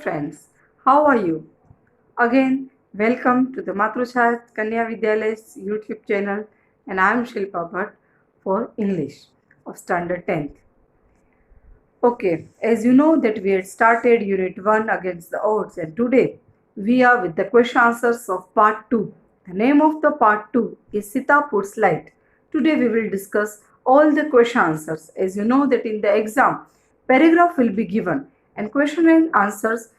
friends, how are you? Again, welcome to the Matruchat Kanya Vidyalay's YouTube channel, and I am Shilpa Bhatt for English of Standard 10th. Okay, as you know that we had started Unit 1 against the odds, and today we are with the question answers of Part 2. The name of the Part 2 is Sitapur's Light. Today we will discuss all the question answers. As you know that in the exam, paragraph will be given and question and answers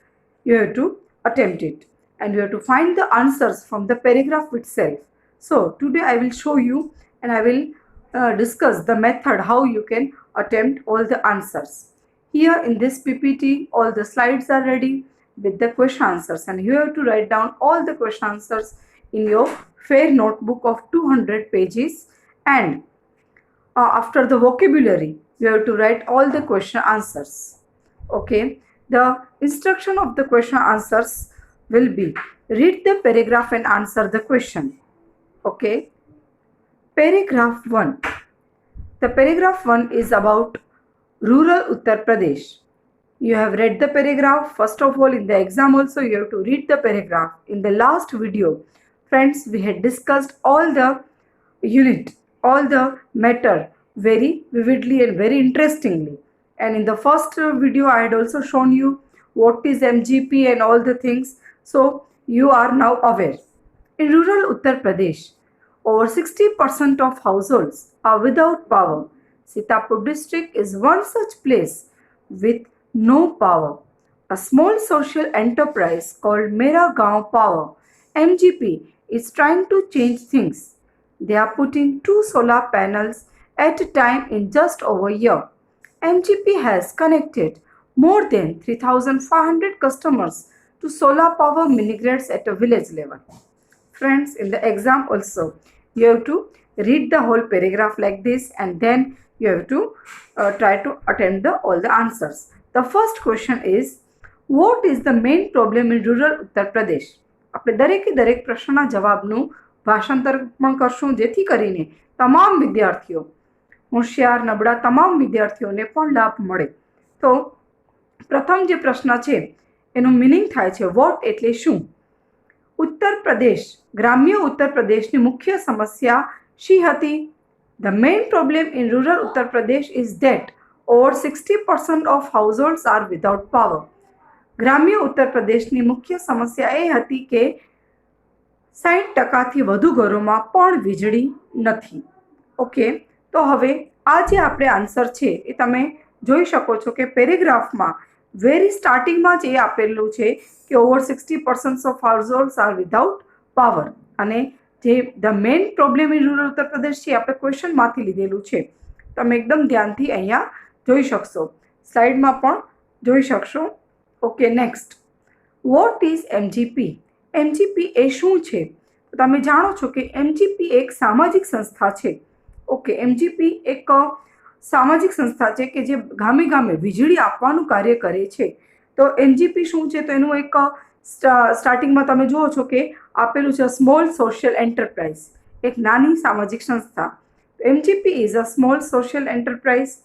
you have to attempt it, and you have to find the answers from the paragraph itself. So today I will show you and I will discuss the method how you can attempt all the answers. Here in this PPT all the slides are ready with the question answers, and you have to write down all the question answers in your fair notebook of 200 pages, and after the vocabulary you have to write all the question answers. Okay, the instruction of the question answers will be: read the paragraph and answer the question. Okay, paragraph 1. The paragraph 1 is about rural Uttar Pradesh. You have read the paragraph. First of all, in the exam also you have to read the paragraph. In the last video, friends, we had discussed all the unit, all the matter very vividly and very interestingly. And in the first video, I had also shown you what is MGP and all the things. So you are now aware. In rural Uttar Pradesh, over 60% of households are without power. Sitapur district is one such place with no power. A small social enterprise called Mera Gaon Power (MGP) is trying to change things. They are putting 2 solar panels at a time in just over a year. MGP has connected more than 3,500 customers to solar power mini grids at a village level. Friends, in the exam also, you have to read the whole paragraph like this, and then you have to try to attempt all the answers. The first question is, what is the main problem in rural Uttar Pradesh? આપણે દરેકે દરેક પ્રશ્નના જવાબનું ભાષાંતર પણ કરશું, જેથી કરીને તમામ વિદ્યાર્થીઓ, હોશિયાર નબળા તમામ વિદ્યાર્થીઓને પણ લાભ મળે. તો પ્રથમ જે પ્રશ્ન છે એનું મિનિંગ થાય છે વોટ એટલે શું. ઉત્તર પ્રદેશ, ગ્રામ્ય ઉત્તર પ્રદેશની મુખ્ય સમસ્યા શી હતી? The main problem in rural Uttar Pradesh is that over 60% of households are without power. ગ્રામ્ય ઉત્તર પ્રદેશની મુખ્ય સમસ્યા એ હતી કે 60% વધુ ઘરોમાં પણ વીજળી નથી. ઓકે, તો હવે આ જે આપણે આન્સર છે એ તમે જોઈ શકો છો કે પેરેગ્રાફમાં વેરી સ્ટાર્ટિંગમાં જ એ આપેલું છે કે over 60% of households are without power, અને જે the main problem in rural Uttar Pradesh છે આપણે ક્વેશ્ચનમાંથી લીધેલું છે. તમે એકદમ ધ્યાનથી અહીંયા જોઈ શકશો, સ્લાઇડમાં પણ જોઈ શકશો. Okay, next, what is MGP? MGP એ શું છે? તો તમે જાણો છો કે MGP એક સામાજિક સંસ્થા છે. ઓકે, MGP એક સામાજિક સંસ્થા છે કે જે ગામે ગામે વીજળી આપવાનું કાર્ય કરે છે. તો MGP શું છે? તો એનું એક સ્ટાર્ટિંગમાં તમે જુઓ છો કે આપેલું છે સ્મોલ સોશિયલ એન્ટરપ્રાઇઝ, એક નાની સામાજિક સંસ્થા. MGP is a small social enterprise.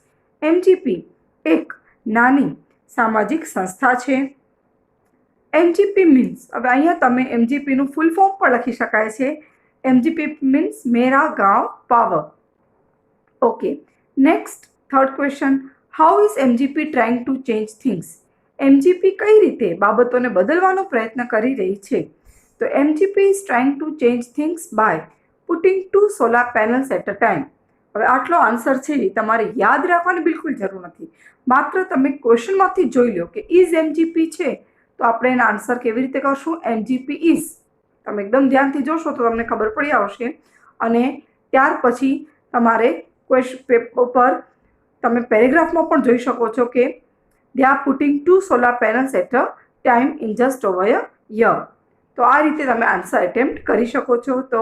MGP એક નાની સામાજિક સંસ્થા છે. MGP મીન્સ, હવે અહીંયા તમે MGPનું ફૂલ ફોર્મ પણ લખી શકાય છે. MGP means Mera Gaon power. Okay, next, third question, how is MGP trying to change things? MGP કઈ રીતે બાબતોને બદલવાનો પ્રયત્ન કરી રહી છે? તો MGP is trying to change things by putting 2 solar panels at a time. હવે આટલો આન્સર છે એ તમારે યાદ રાખવાની બિલકુલ જરૂર નથી, માત્ર તમે ક્વેશ્ચનમાંથી જોઈ લો કે ઇઝ MGP છે તો આપણે એના આન્સર કેવી રીતે કરશું? MGP is. તમે એકદમ ધ્યાનથી જોશો તો તમને ખબર પડી આવશે, અને ત્યાર પછી તમારે ક્વેશ્ચન પર તમે પેરેગ્રાફમાં પણ જોઈ શકો છો કે they are putting 2 solar panels at a time in just over a year. તો આ રીતે તમે આન્સર એટેમ્પ્ટ કરી શકો છો. તો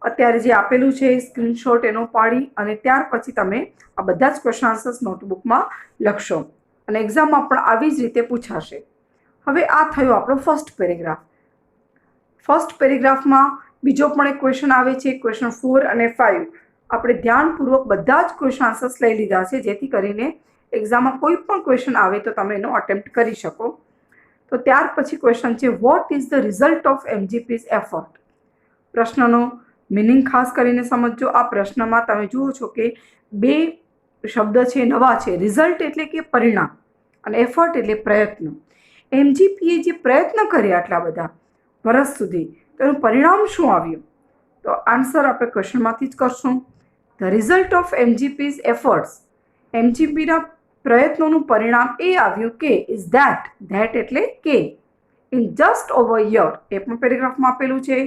અત્યારે જે આપેલું છે સ્ક્રીનશોટ એનો પાડી અને ત્યાર પછી તમે આ બધા જ ક્વેશ્ચન આન્સર્સ નોટબુકમાં લખશો, અને એક્ઝામમાં પણ આવી જ રીતે પૂછાશે. હવે આ થયો આપણો ફર્સ્ટ પેરેગ્રાફ. ફર્સ્ટ પેરેગ્રાફમાં બીજો પણ એક ક્વેશ્ચન આવે છે, ક્વેશ્ચન 4 અને 5. આપણે ધ્યાનપૂર્વક બધા જ ક્વેશ્ચન આન્સર્સ લઈ લીધા છે, જેથી કરીને એક્ઝામમાં કોઈ પણ ક્વેશ્ચન આવે તો તમે એનો અટેમ્પ્ટ કરી શકો. તો ત્યાર પછી ક્વેશ્ચન છે what is the result of MGP's effort. પ્રશ્નનો મિનિંગ ખાસ કરીને સમજો. આ પ્રશ્નમાં તમે જુઓ છો કે બે શબ્દ છે નવા છે. રિઝલ્ટ એટલે કે પરિણામ અને એફર્ટ એટલે પ્રયત્ન. એમજીપીએ જે પ્રયત્ન કર્યા આટલા બધા વર્ષ સુધી, તો એનું પરિણામ શું આવ્યું? તો આન્સર આપણે ક્વેશ્ચનમાંથી જ કરશું. ધ રિઝલ્ટ ઓફ એમજીપીઝ એફર્ટ્સ, એમજીપીના પ્રયત્નોનું પરિણામ એ આવ્યું કે ઇઝ ધેટ એટલે કે ઇન જસ્ટ ઓવર યર, એ પણ પેરેગ્રાફમાં આપેલું છે,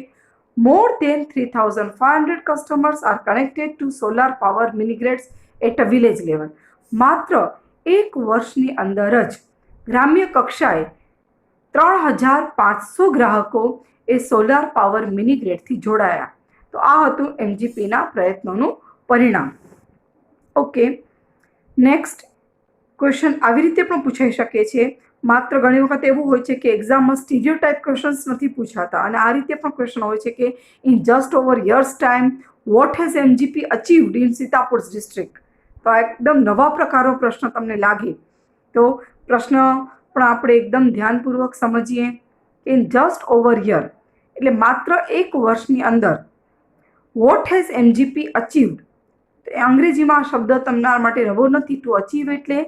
more than 3,500 customers are connected to solar power mini grids at a village level. માત્ર એક વર્ષની અંદર જ ગ્રામ્ય કક્ષાએ 3,500 ગ્રાહકો એ સોલાર પાવર મિની ગ્રેડથી જોડાયા. તો આ હતું એમજીપીના પ્રયત્નોનું પરિણામ. ઓકે, નેક્સ્ટ ક્વેશ્ચન આવી રીતે પણ પૂછાઈ શકે છે. માત્ર ઘણી વખત એવું હોય છે કે એક્ઝામમાં સ્ટીરિયોટાઇપ ક્વેશ્ચન્સ નથી પૂછાતા, અને આ રીતે પણ ક્વેશ્ચન હોય છે કે in just over years time what has MGP અચીવડ in Sitapur district. તો આ એકદમ નવા પ્રકારનો પ્રશ્ન તમને લાગે તો પ્રશ્ન પણ આપણે એકદમ ધ્યાનપૂર્વક સમજીએ. ઇન જસ્ટ ઓવર યર એટલે માત્ર એક વર્ષની અંદર વોટ હેઝ એમજીપી અચીવડ. અંગ્રેજીમાં આ શબ્દ તમારા માટે નવો નથી. ટુ અચીવ એટલે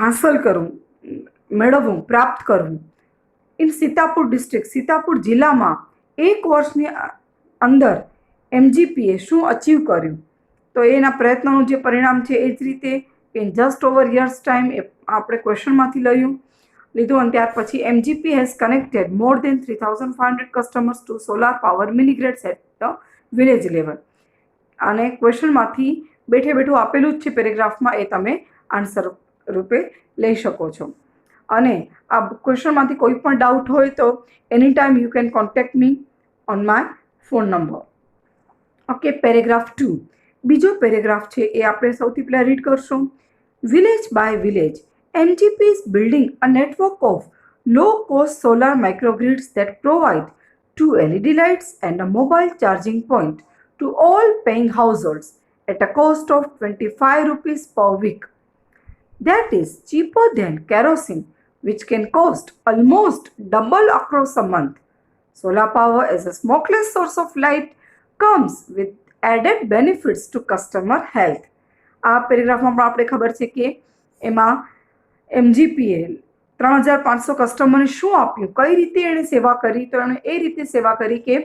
હાંસલ કરવું, મેળવવું, પ્રાપ્ત કરવું. ઇન સીતાપુર ડિસ્ટ્રિક્ટ, સીતાપુર જિલ્લામાં એક વર્ષની અંદર એમજીપીએ શું અચીવ કર્યું? તો એના પ્રયત્નોનું જે પરિણામ છે એ જ રીતે in just over years time એ આપણે ક્વેશ્ચનમાંથી લીધું. અને ત્યાર પછી MGP has connected more than 3,500 customers to solar power mini grids at the village level. અને ક્વેશ્ચનમાંથી બેઠે બેઠું આપેલું જ છે પેરેગ્રાફમાં, એ તમે આન્સર રૂપે લઈ શકો છો. અને આ ક્વેશ્ચનમાંથી કોઈ પણ ડાઉટ હોય તો any time you can contact me on my phone number. Okay, paragraph 2 બીજો પેરેગ્રાફ છે એ આપણે સૌથી પહેલાં રીડ કરશું. Village by village MGP is building a network of low-cost solar microgrids that provide 2 LED lights and a mobile charging point to all paying households at a cost of 25 rupees per week. That is cheaper than kerosene, which can cost almost double across a month. Solar power as a smokeless source of light comes with added benefits to customer health. આ પેરેગ્રાફમાં પણ આપણે ખબર છે કે એમાં એમજીપીએ 3,500 કસ્ટમરને શું આપ્યું, કઈ રીતે એણે સેવા કરી? તો એણે એ રીતે સેવા કરી કે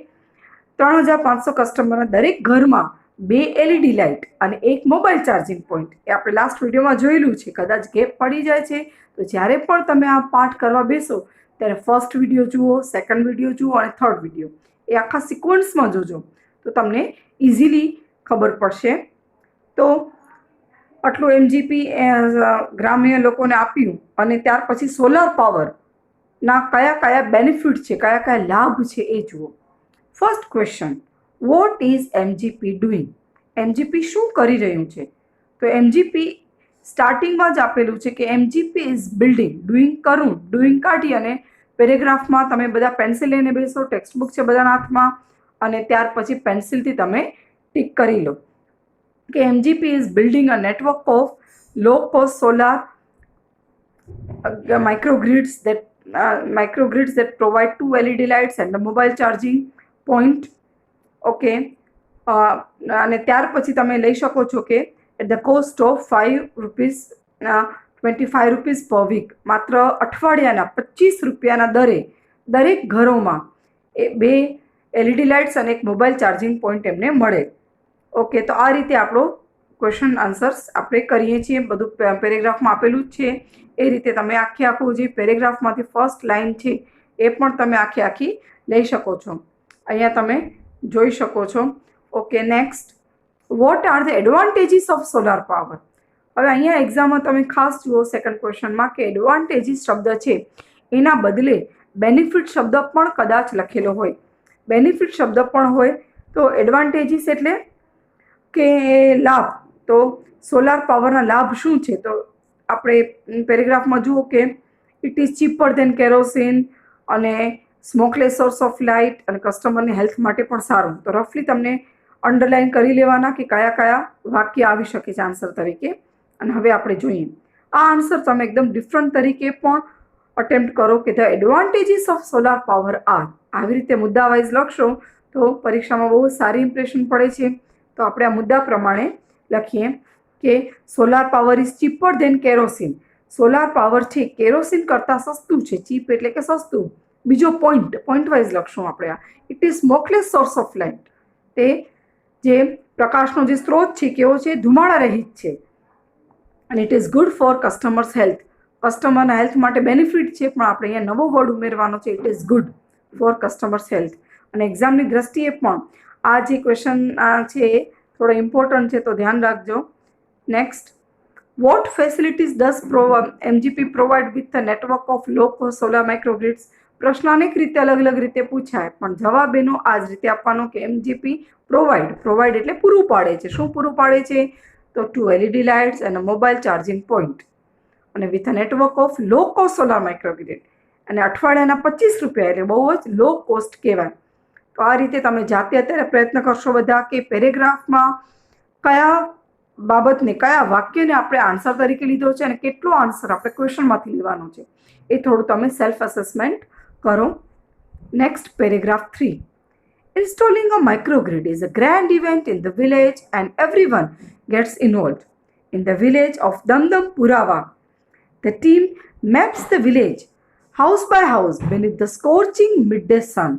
3,500 કસ્ટમરના દરેક ઘરમાં 2 LED લાઇટ અને એક મોબાઈલ ચાર્જિંગ પોઈન્ટ. એ આપણે લાસ્ટ વિડીયોમાં જોયેલું છે. કદાચ ગેપ પડી જાય છે તો જ્યારે પણ તમે આ પાઠ કરવા બેસો ત્યારે ફર્સ્ટ વિડીયો જુઓ, સેકન્ડ વિડીયો જુઓ અને થર્ડ વિડીયો, એ આખા સિક્વન્સમાં જોજો તો તમને ઇઝીલી ખબર પડશે. તો આટલું એમજીપી ગ્રામ્ય લોકોને આપ્યું. અને ત્યાર પછી સોલાર પાવરના કયા કયા બેનિફિટ છે, કયા કયા લાભ છે એ જુઓ. First question, what is MGP doing? MGP શું કરી રહ્યું છે? તો એમજીપી સ્ટાર્ટિંગમાં જ આપેલું છે કે એમજીપી ઇઝ બિલ્ડિંગ. ડુઈંગ કરવું, ડુઈંગ કાઢી અને પેરેગ્રાફમાં તમે બધા પેન્સિલ લઈને બેસો, ટેક્સ્ટબુક છે બધાના હાથમાં, અને ત્યાર પછી પેન્સિલથી તમે ટીક કરી લો કે MGP is building a network of low-cost solar microgrids that provide 2 LED lights and a mobile charging point. Okay, અને ત્યાર પછી તમે લઈ શકો છો કે at the cost of 25 rupees per week. માત્ર અઠવાડિયાના 25 રૂપિયાના દરે દરેક ઘરોમાં એ 2 LED લાઇટ્સ અને એક મોબાઈલ ચાર્જિંગ પોઈન્ટ એમને મળે. ઓકે, તો આ રીતે આપણો ક્વેશ્ચન આન્સર્સ આપણે કરીએ છીએ. બધું પેરેગ્રાફમાં આપેલું જ છે. એ રીતે તમે આખું જે પેરેગ્રાફમાંથી ફર્સ્ટ લાઇન છે એ પણ તમે આખી લઈ શકો છો. અહીંયા તમે જોઈ શકો છો. Okay, next, what are the advantages of solar power? હવે અહીંયા એક્ઝામમાં તમે ખાસ જુઓ સેકન્ડ ક્વેશ્ચનમાં કે એડવાન્ટેજીસ શબ્દ છે એના બદલે બેનિફિટ શબ્દ પણ કદાચ લખેલો હોય. બેનિફિટ શબ્દ પણ હોય તો એડવાન્ટેજીસ એટલે કે લાભ. તો સોલાર પાવરના લાભ શું છે? તો આપણે પેરેગ્રાફમાં જુઓ કે it is cheaper than kerosene અને સ્મોકલેસ સોર્સ ઓફ લાઇટ અને કસ્ટમરની હેલ્થ માટે પણ સારું. તો રફલી તમને અંડરલાઇન કરી લેવાના કે કયા કયા વાક્ય આવી શકે છે આન્સર તરીકે. અને હવે આપણે જોઈએ આ આન્સર તમે એકદમ ડિફરન્ટ તરીકે પણ અટેમ્પ્ટ કરો કે the advantages of solar power are. આવી રીતે મુદ્દા વાઇઝ લખશો તો પરીક્ષામાં બહુ સારી ઇમ્પ્રેશન પડે છે. તો આપણે આ મુદ્દા પ્રમાણે લખીએ કે solar power is cheaper than kerosene. Solar power છે કેરોસીન કરતાં સસ્તું છે. ચીપ એટલે કે સસ્તું. બીજો પોઈન્ટ વાઇઝ લખશું આપણે આ. It is smokeless source of light. તે જે પ્રકાશનો જે સ્ત્રોત છે કેવો છે? ધુમાડા રહિત છે. અને it is good for customers health. કસ્ટમરના હેલ્થ માટે બેનિફિટ છે, પણ આપણે અહીંયા નવો વર્ડ ઉમેરવાનો છે. It is good for customers health. અને એક્ઝામની દ્રષ્ટિએ પણ આ જે ક્વેશ્ચન છે એ થોડો ઇમ્પોર્ટન્ટ છે, તો ધ્યાન રાખજો. Next, what facilities does MGP provide with the network of low cost solar microgrids? પ્રશ્ન અનેક રીતે અલગ અલગ રીતે પૂછાય, પણ જવાબ એનો આ જ રીતે આપવાનો કે એમજીપી પ્રોવાઈડ એટલે પૂરું પાડે છે. શું પૂરું પાડે છે? તો 2 LED લાઇટ્સ અને મોબાઈલ ચાર્જિંગ પોઈન્ટ. અને with a network of low cost solar microgrid. અને અઠવાડિયાના 25 રૂપિયા, એટલે બહુ જ લો કોસ્ટ કહેવાય. તો આ રીતે તમે જાતે અત્યારે પ્રયત્ન કરશો બધા કે પેરેગ્રાફમાં કયા બાબતને, કયા વાક્યને આપણે આન્સર તરીકે લીધો છે અને કેટલો આન્સર આપણે ક્વેશ્ચનમાંથી લેવાનો છે, એ થોડું તમે સેલ્ફ અસેસમેન્ટ કરો. Next, paragraph 3. Installing a microgrid is a grand event in the village and everyone gets involved. In the village of Damdam Purava, the team maps the village house by house beneath the scorching midday sun,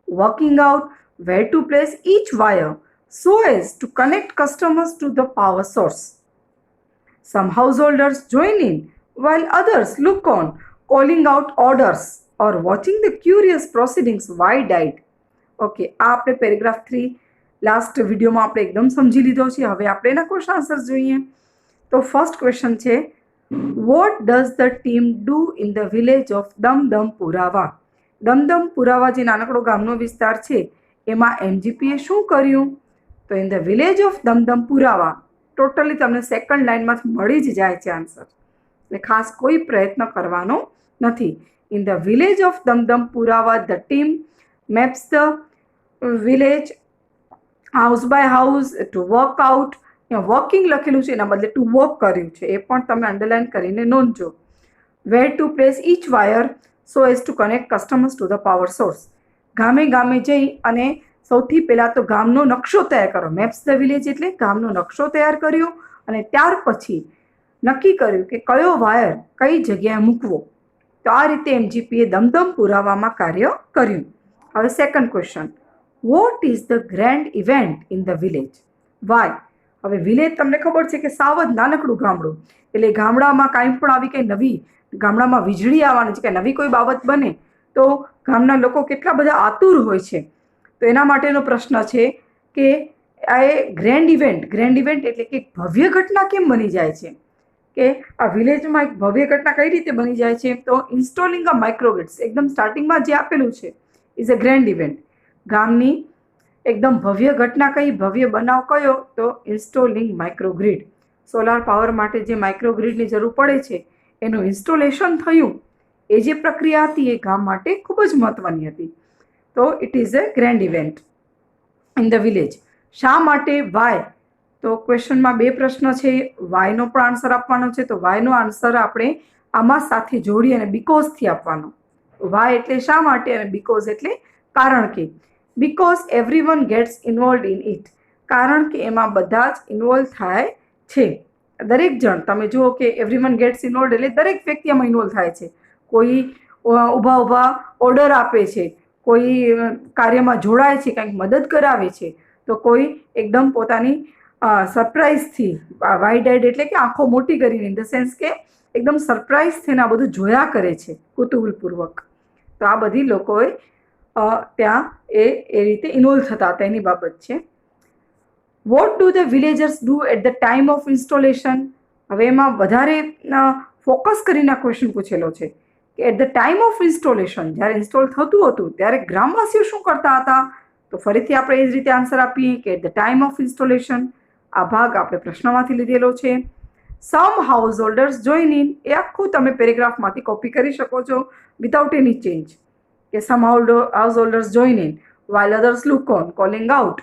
working out where to place each wire so as to connect customers to the power source. Some householders join in while others look on, calling out orders or watching the curious proceedings wide-eyed. Okay, આ આપણે paragraph 3 last વિડીયોમાં આપણે એકદમ સમજી લીધો છે. હવે આપણે એના ક્વેશ્ચન આન્સર જોઈએ. તો ફર્સ્ટ ક્વેશ્ચન છે, what does the team do in the village of Damdam Purava? Damdam પુરાવા જે નાનકડો ગામનો વિસ્તાર છે એમાં એમજીપીએ શું કર્યું? તો in the village of Damdam પુરાવા ટોટલી તમને સેકન્ડ લાઇનમાંથી મળી જ જાય છે આન્સર, એટલે ખાસ કોઈ પ્રયત્ન કરવાનો નથી. In the village of Damdam પુરાવા the team maps the village house by house to work out. Working લખેલું છે એના બદલે ટુ વર્ક કર્યું છે, એ પણ તમે અંડરલાઇન કરીને નોંધજો. Where to place each wire so as to connect customers to the power source. ગામે ગામે જઈ અને સૌથી પહેલાં તો ગામનો નકશો તૈયાર કરો. મેપ્સ ધ વિલેજ એટલે ગામનો નકશો તૈયાર કર્યો અને ત્યાર પછી નક્કી કર્યું કે કયો વાયર કઈ જગ્યાએ મૂકવો. તો આ રીતે એમજીપીએ દમદમ પુરાવામાં કાર્ય કર્યું. હવે second question, what is the grand event in the village? Why? હવે વિલેજ તમને ખબર છે કે સાવ જ નાનકડું ગામડું, એટલે ગામડામાં કાંઈ પણ આવી કંઈ નવી, ગામડામાં વીજળી આવવાની છે કે નવી કોઈ બાબત બને તો ગામના લોકો કેટલા બધા આતુર હોય છે. તો એના માટેનો પ્રશ્ન છે કે આ એ ગ્રેન્ડ ઇવેન્ટ એટલે કે ભવ્ય ઘટના કેમ બની જાય છે, કે આ વિલેજમાં એક ભવ્ય ઘટના કઈ રીતે બની જાય છે? તો ઇન્સ્ટોલિંગ અ માઇક્રોગ્રિડ્સ, એકદમ સ્ટાર્ટિંગમાં જે આપેલું છે ઇઝ અ ગ્રેન્ડ ઇવેન્ટ. ગામની એકદમ ભવ્ય ઘટના કઈ, ભવ્ય બનાવ કયો? તો ઇન્સ્ટોલિંગ માઇક્રોગ્રીડ. સોલાર પાવર માટે જે માઇક્રોગ્રીડની જરૂર પડે છે એનું ઇન્સ્ટોલેશન થયું, એ જે પ્રક્રિયા હતી એ ગામ માટે ખૂબ જ મહત્વની હતી. તો it is a grand event in the village. શા માટે? વાય? તો ક્વેશ્ચનમાં બે પ્રશ્ન છે, વાયનો પણ આન્સર આપવાનો છે. તો વાયનો આન્સર આપણે આમાં સાથે જોડી અને બીકોઝથી આપવાનો. વાય એટલે શા માટે અને બીકોઝ એટલે કારણ કે. Because everyone gets involved in it, કારણ કે એમાં બધા જ ઇન્વોલ્વ થાય છે. દરેક જણ, તમે જુઓ કે એવરીવન ગેટ્સ ઇન્વોલ્વડ એટલે દરેક વ્યક્તિ આમાં ઇન્વોલ્વ થાય છે. કોઈ ઊભા ઓર્ડર આપે છે, કોઈ કાર્યમાં જોડાય છે, કંઈક મદદ કરાવે છે, તો કોઈ એકદમ પોતાની સરપ્રાઇઝથી, વાઇડ આઈડ એટલે કે આંખો મોટી કરીને, ઇન ધ સેન્સ કે એકદમ સરપ્રાઇઝ થઈને આ બધું જોયા કરે છે કુતૂહલપૂર્વક. તો આ બધી લોકોએ ત્યાં એ રીતે ઇન્વોલ્વ થતા હતા એની બાબત છે. What do the villagers do at the time of installation? હવે એમાં વધારે ફોકસ કરીને ક્વેશ્ચન પૂછેલો છે કે at the time of installation, જ્યારે ઇન્સ્ટોલ થતું હતું ત્યારે ગ્રામવાસીઓ શું કરતા હતા? તો ફરીથી આપણે એ જ રીતે આન્સર આપીએ કે at the time of installation. આ ભાગ આપણે પ્રશ્નમાંથી લીધેલો છે. Some householders join in, એ આખું તમે પેરેગ્રાફમાંથી કોપી કરી શકો છો વિધાઉટ એની ચેન્જ. કે some householders join in while others look on, calling out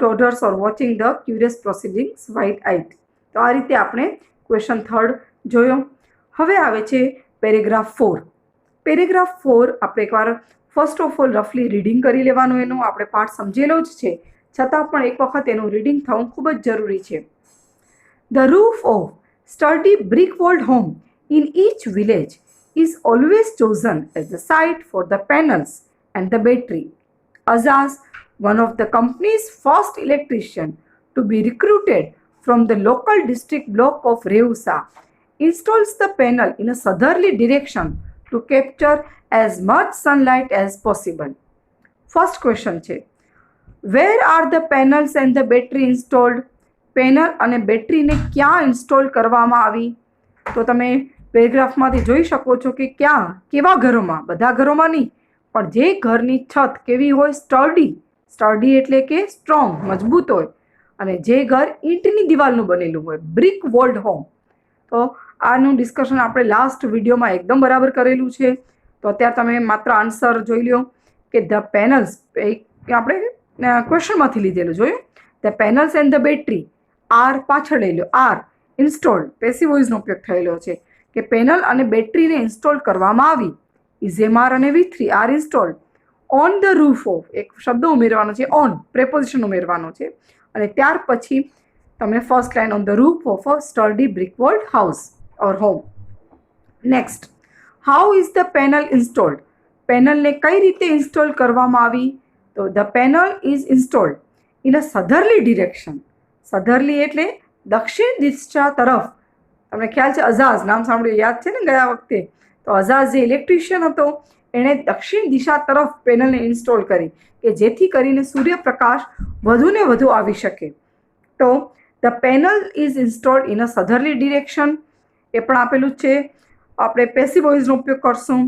orders or watching the curious proceedings wide-eyed. તો આ રીતે આપણે ક્વેશ્ચન 3 જોયો. હવે આવે છે પેરેગ્રાફ 4. પેરેગ્રાફ 4 આપણે એકવાર ફર્સ્ટ ઓફ ઓલ રફલી રીડિંગ કરી લેવાનું. એનું આપણે પાઠ સમજેલો જ છે, છતાં પણ એક વખત એનું રીડિંગ થવું ખૂબ જ જરૂરી છે. The roof of sturdy brick-walled home in each village is always chosen as the site for the panels and the battery. Azaz, one of the company's first electrician to be recruited from the local district block of Reusa, installs the panel in a southerly direction to capture as much sunlight as possible. First question છે, where are the panels and the battery installed? Panel અને બેટરીને ક્યાં install કરવામાં આવી? તો તમે પેરેગ્રાફમાંથી જોઈ શકો છો કે ક્યાં, કેવા ઘરોમાં, બધા ઘરોમાં નહીં, પણ જે ઘરની છત કેવી હોય, સ્ટર્ડી એટલે કે સ્ટ્રોંગ, મજબૂત હોય, અને જે ઘર ઈંટની દિવાલનું બનેલું હોય, બ્રિક વોલ્ડ હોમ. તો આનું ડિસ્કશન આપણે લાસ્ટ વિડીયોમાં એકદમ બરાબર કરેલું છે. તો અત્યારે તમે માત્ર આન્સર જોઈ લો કે ધ પેનલ્સ, આપણે ક્વેશ્ચનમાંથી લીધેલું જોયું. The panels and the battery are પાછળ લઈ લો, આર ઇન્સ્ટોલ્ડ, પેસિવ વોઇસનો ઉપયોગ થયેલો છે કે પેનલ અને બેટરીને ઇન્સ્ટોલ કરવામાં આવી. ઇઝેમાર અને V3 are installed on the roof of, એક શબ્દ ઉમેરવાનો છે, ઓન પ્રેપોઝિશન ઉમેરવાનો છે, અને ત્યાર પછી તમે first line on the roof of a sturdy brick walled house or home. Next, how is the panel installed? પેનલને કઈ રીતે ઇન્સ્ટોલ કરવામાં આવી? તો the panel is installed in a southerly direction. Southerly એટલે દક્ષિણ દિશા તરફ. તમને ખ્યાલ છે, અઝાઝ નામ સાંભળ્યું, યાદ છે ને ગયા વખતે? તો અઝાઝ જે ઇલેક્ટ્રિશિયન હતો એણે દક્ષિણ દિશા તરફ પેનલને ઇન્સ્ટોલ કરી કે જેથી કરીને સૂર્યપ્રકાશ વધુને વધુ આવી શકે. તો the panel is installed in a southerly direction, એ પણ આપેલું જ છે. આપણે પેસિવ વોઇસનો ઉપયોગ કરશું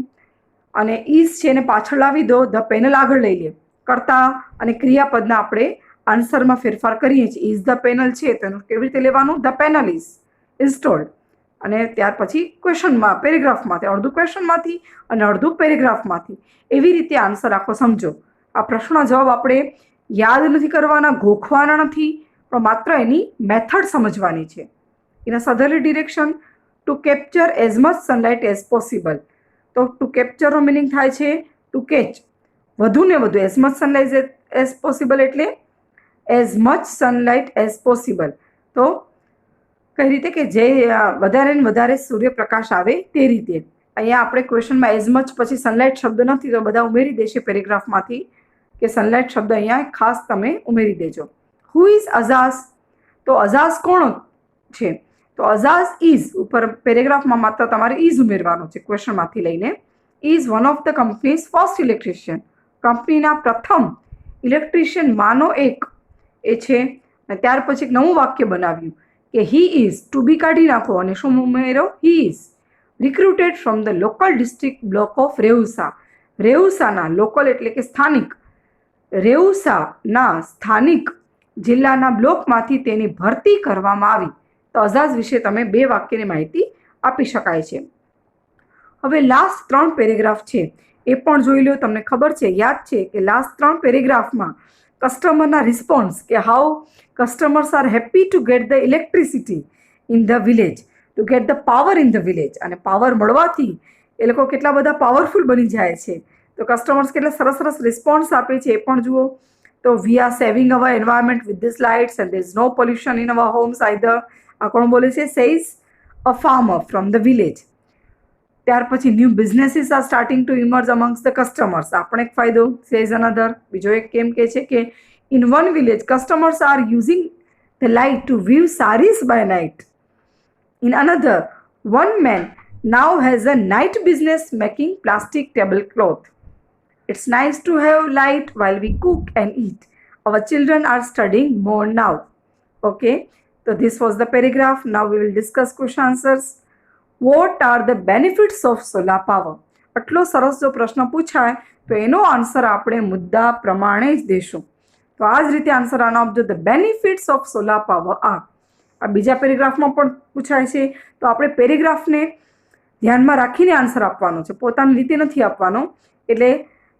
અને ઇઝ છે એને પાછળ લાવી દો, ધ પેનલ આગળ લઈ લે. કરતા અને ક્રિયાપદના આપણે આન્સરમાં ફેરફાર કરીએ છીએ. ઇઝ ધ પેનલ છે તો એનું કેવી રીતે લેવાનું? ધ પેનલ ઇઝ ઇન્સ્ટોલ્ડ, અને ત્યાર પછી ક્વેશ્ચનમાં, પેરેગ્રાફમાંથી, અડધું ક્વેશ્ચનમાંથી અને અડધું પેરેગ્રાફમાંથી, એવી રીતે આન્સર આખો સમજો. આ પ્રશ્નનો જવાબ આપણે યાદ નથી કરવાના, ગોખવાના નથી, પણ માત્ર એની મેથડ સમજવાની છે. In a southerly direction to capture as much sunlight as possible. તો ટુ કેપ્ચરનો મિનિંગ થાય છે ટુ કેચ, વધુને વધુ, as much sunlight as possible એટલે as much sunlight as possible. તો કઈ રીતે કે જે વધારે ને વધારે સૂર્યપ્રકાશ આવે તે રીતે. અહીંયા આપણે ક્વેશ્ચનમાં એઝ મચ પછી સનલાઇટ શબ્દ નથી, તો બધા ઉમેરી દેશે પેરેગ્રાફમાંથી કે સનલાઇટ શબ્દ અહીંયા ખાસ તમે ઉમેરી દેજો. Who is Azaz? તો અઝાઝ કોણ છે? તો અઝાઝ ઇઝ, ઉપર પેરેગ્રાફમાં માત્ર તમારે ઇઝ ઉમેરવાનો છે ક્વેશ્ચનમાંથી લઈને. Is one of the companies first electrician, કંપનીના પ્રથમ ઇલેક્ટ્રિશિયન માનો એક એ છે. અને ત્યાર પછી એક નવું વાક્ય બનાવ્યું કે હી ઇઝ, ટુ બી કાઢી નાખો અને શું ઉમેરો? He is recruited from the local district block of Reusa. રેઉસાના, લોકલ એટલે કે સ્થાનિક, રેઉસાના સ્થાનિક જિલ્લાના બ્લોકમાંથી તેની ભરતી કરવામાં આવી. તો અઝાઝ વિશે તમે 2 વાક્યની માહિતી આપી શકાય છે. હવે લાસ્ટ 3 પેરેગ્રાફ છે એ પણ જોઈ લો. તમને ખબર છે, યાદ છે કે લાસ્ટ 3 પેરેગ્રાફમાં કસ્ટમરના રિસ્પોન્સ, કે how customers are happy to get the electricity in the village, two get the power in the village, અને પાવર મળવાથી એ લોકો કેટલા બધા પાવરફુલ બની જાય છે. તો કસ્ટમર્સ કેટલા સરસ સરસ રિસ્પોન્સ આપે છે એ પણ જુઓ. તો we are saving our environment with this lights and there is no pollution in our homes either. આ કોણ બોલે છે? Says a farmer from the village. ત્યાર પછી new businesses are starting to emerge amongst the customers. આ પણ એક ફાયદો. સેઝ અનધર, બીજો એક કેમ કે છે કે in one village customers are using the light to view series by night. In another, one man now has a night business making plastic tablecloth. It's nice to have light while we cook and eat. Our children are studying more now. Okay, so this was the paragraph. Now we will discuss question answers. What are the benefits of solar power? આટલો સરસ જો પ્રશ્ન પૂછાય તો એનો answer આપણે મુદ્દા પ્રમાણે જ દેશું. તો આ જ રીતે આન્સર આનો આપજો. The benefits of solar power આ બીજા પેરેગ્રાફમાં પણ પૂછાય છે. તો આપણે પેરેગ્રાફને ધ્યાનમાં રાખીને આન્સર આપવાનો છે, પોતાની રીતે નથી આપવાનો. એટલે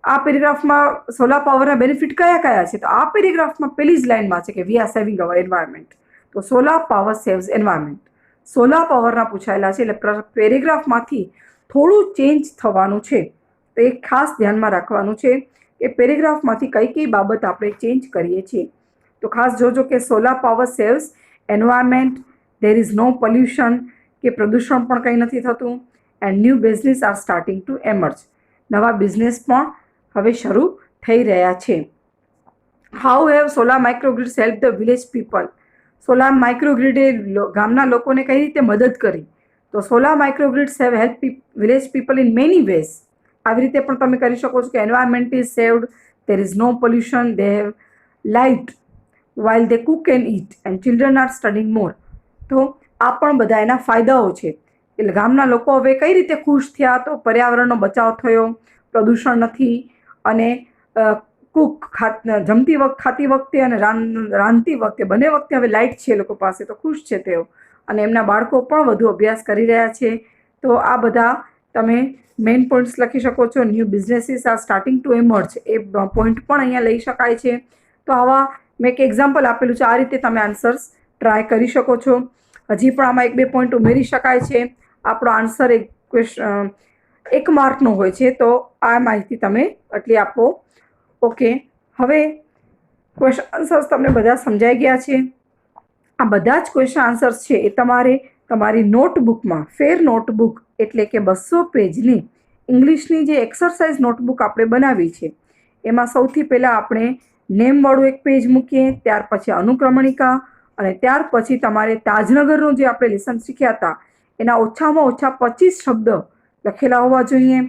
આ પેરેગ્રાફમાં સોલાર પાવરના બેનિફિટ કયા કયા છે? તો આ પેરેગ્રાફમાં પહેલી જ લાઇનમાં છે કે we are saving our environment. તો solar power saves environment. Solar પાવરના પૂછાયેલા છે એટલે પેરેગ્રાફમાંથી થોડું ચેન્જ થવાનું છે. તો એ ખાસ ધ્યાનમાં રાખવાનું છે કે પેરેગ્રાફમાંથી કઈ કઈ બાબત આપણે ચેન્જ કરીએ છીએ. તો ખાસ જોજો કે solar power saves environment, there is no pollution, કે પ્રદૂષણ પણ કંઈ નથી થતું, and new business are starting to emerge, નવા બિઝનેસ પણ હવે શરૂ થઈ રહ્યા છે. How have solar microgrids help the village people? Solar માઇક્રોગ્રીડે ગામના લોકોને કઈ રીતે મદદ કરી? તો solar microgrids have help village people in many ways. આવી રીતે પણ તમે કરી શકો છો કે environment is saved, there is no pollution, they have light while they cook and eat and children are studying more. તો આ પણ બધા એના ફાયદાઓ છે. એટલે ગામના લોકો હવે કઈ રીતે ખુશ થયા? તો પર્યાવરણનો બચાવ થયો, પ્રદૂષણ નથી, અને ખાતી વખતે અને રાંધતી વખતે બંને વખતે હવે લાઇટ છે એ લોકો પાસે, તો ખુશ છે તેઓ, અને એમના બાળકો પણ વધુ અભ્યાસ કરી રહ્યા છે. તો આ બધા તમે મેઇન પોઈન્ટ્સ લખી શકો છો. New businesses are starting to emerge, એ પોઈન્ટ પણ અહીંયા લઈ શકાય છે. તો આવા મેં એક એક્ઝામ્પલ આપેલું છે, આ રીતે તમે આન્સર્સ ટ્રાય કરી શકો છો. હજી પણ આમાં 1-2 પોઈન્ટ ઉમેરી શકાય છે. આપણો આન્સર એક માર્કનો હોય છે, તો આ માહિતી તમે આટલી આપો. ઓકે, હવે ક્વેશ્ચન આન્સર્સ તમને બધા સમજાઈ ગયા છે. આ બધા જ ક્વેશ્ચન આન્સર્સ છે એ તમારે તમારી નોટબુકમાં, ફેર નોટબુક એટલે કે 200 પેજની ઇંગ્લિશની જે એક્સરસાઇઝ નોટબુક આપણે બનાવી છે, એમાં સૌથી પહેલાં આપણે નેમવાળું એક પેજ મૂકીએ, ત્યાર પછી અનુક્રમણિકા, અને ત્યાર પછી તમારે તાજનગરનું જે આપણે લેસન શીખ્યા હતા એના ઓછામાં ઓછા 25 શબ્દ લખેલા હોવા જોઈએ.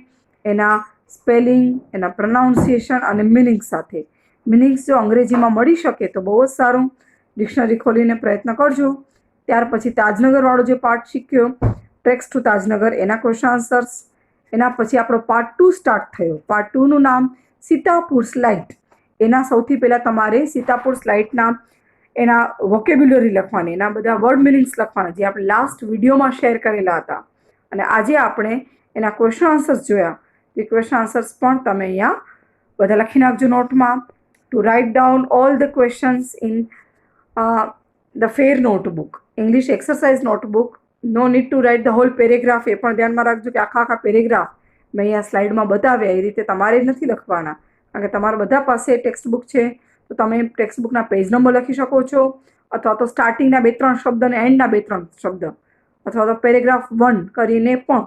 એના સ્પેલિંગ, એના પ્રોનાઉન્સિએશન અને મિનિંગ સાથે. મિનિંગ્સ જો અંગ્રેજીમાં મળી શકે તો બહુ જ સારું, ડિક્શનરી ખોલીને પ્રયત્ન કરજો. ત્યાર પછી તાજનગરવાળો જે પાર્ટ શીખ્યો, ટ્રેક્સ ટુ તાજનગર, એના ક્વેશ્ચન આન્સર્સ. એના પછી આપણો પાર્ટ 2 સ્ટાર્ટ થયો. પાર્ટ 2નું નામ સીતાપુર સ્લાઇટ. એના સૌથી પહેલાં તમારે સીતાપુર સ્લાઇટના એના વોકેબ્યુલરી લખવાની, એના બધા વર્ડ મિનિંગ્સ લખવાના, જે આપણે લાસ્ટ વિડીયોમાં શેર કરેલા હતા. અને આજે આપણે એના ક્વેશ્ચન આન્સર્સ જોયા. એ ક્વેશ્ચન આન્સર્સ પણ તમે અહીંયા બધા લખી નાખજો નોટમાં. To write down all the questions in the fair notebook, English exercise notebook. No need to write the whole paragraph. એ પણ ધ્યાનમાં રાખજો કે આખા પેરેગ્રાફ મેં અહીંયા સ્લાઇડમાં બતાવ્યા એ રીતે તમારે નથી લખવાના, કારણ કે તમારા બધા પાસે ટેક્સ્ટ બુક છે. તો તમે ટેક્સ્ટ બુકના પેજ નંબર લખી શકો છો, અથવા તો સ્ટાર્ટિંગના 2-3 શબ્દ અને એન્ડના 2-3 શબ્દ, અથવા તો પેરેગ્રાફ 1 કરીને પણ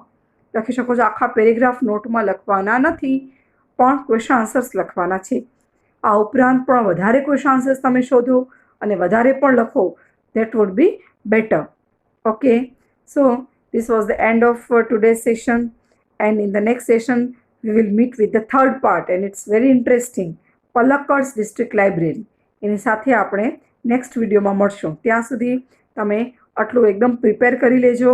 લખી શકો છો. આખા પેરેગ્રાફ નોટમાં લખવાના નથી, પણ ક્વેશ્ચન આન્સર્સ લખવાના છે. આ ઉપરાંત પણ વધારે ક્વેશ્ચન આન્સર્સ તમે શોધો અને વધારે પણ લખો, that would be better. Okay, so this was the end of today's session, and in the next session we will meet with the third part, and it's very interesting, Palakkad district library. એની સાથે આપણે next વિડીયોમાં મળશું. ત્યાં સુધી તમે આટલું એકદમ પ્રિપેર કરી લેજો.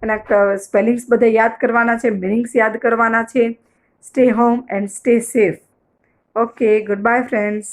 એના સ્પેલિંગ્સ બધા યાદ કરવાના છે, મિનિંગ્સ યાદ કરવાના છે. Stay home and stay safe. Okay, good bye friends.